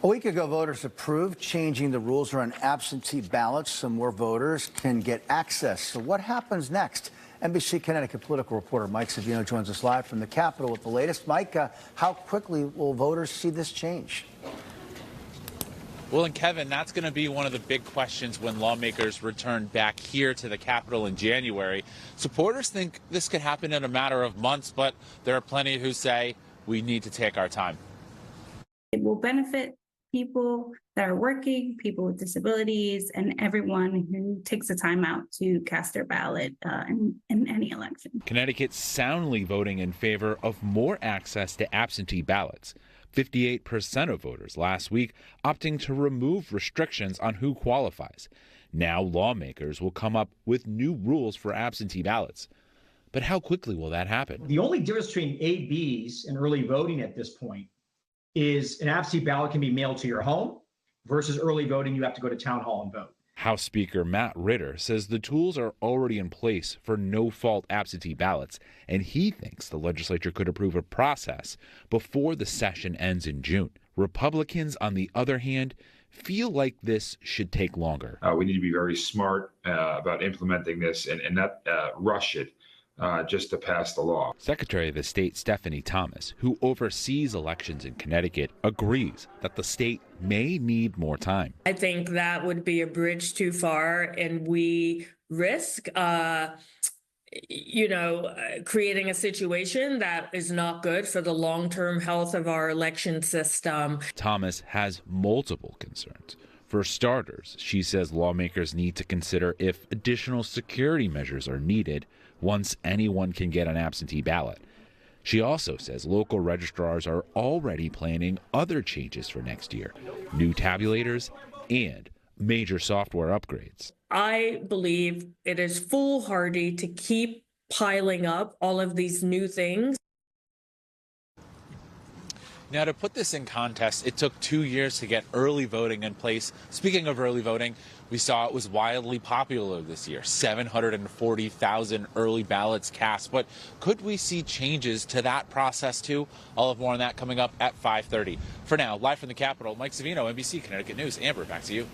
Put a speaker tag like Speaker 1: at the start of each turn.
Speaker 1: A week ago, voters approved changing the rules around absentee ballots so more voters can get access. So what happens next? NBC Connecticut political reporter Mike Savino joins us live from the Capitol with the latest. Mike, how quickly will voters see this change?
Speaker 2: Well, and Kevin, that's going to be one of the big questions when lawmakers return back here to the Capitol in January. Supporters think this could happen in a matter of months, but there are plenty who say we need to take our time.
Speaker 3: It will benefit people that are working, people with disabilities, and everyone who takes the time out to cast their ballot in any election.
Speaker 4: Connecticut's soundly voting in favor of more access to absentee ballots. 58% of voters last week opting to remove restrictions on who qualifies. Now lawmakers will come up with new rules for absentee ballots. But how quickly will that happen?
Speaker 5: The only difference between ABs and early voting at this point is an absentee ballot can be mailed to your home versus early voting, you have to go to town hall and vote.
Speaker 4: House Speaker Matt Ritter says the tools are already in place for no-fault absentee ballots, and he thinks the legislature could approve a process before the session ends in June. Republicans, on the other hand, feel like this should take longer.
Speaker 6: We need to be very smart about implementing this and not rush it. Just to pass the law.
Speaker 4: Secretary of the State Stephanie Thomas, who oversees elections in Connecticut, agrees that the state may need more time.
Speaker 7: I think that would be a bridge too far, and we risk, creating a situation that is not good for the long-term health of our election system.
Speaker 4: Thomas has multiple concerns. For starters, she says lawmakers need to consider if additional security measures are needed once anyone can get an absentee ballot. She also says local registrars are already planning other changes for next year, new tabulators and major software upgrades.
Speaker 7: I believe it is foolhardy to keep piling up all of these new things.
Speaker 2: Now, to put this in context, it took 2 years to get early voting in place. Speaking of early voting, we saw it was wildly popular this year, 740,000 early ballots cast. But could we see changes to that process, too? I'll have more on that coming up at 5:30. For now, live from the Capitol, Mike Savino, NBC Connecticut News. Amber, back to you.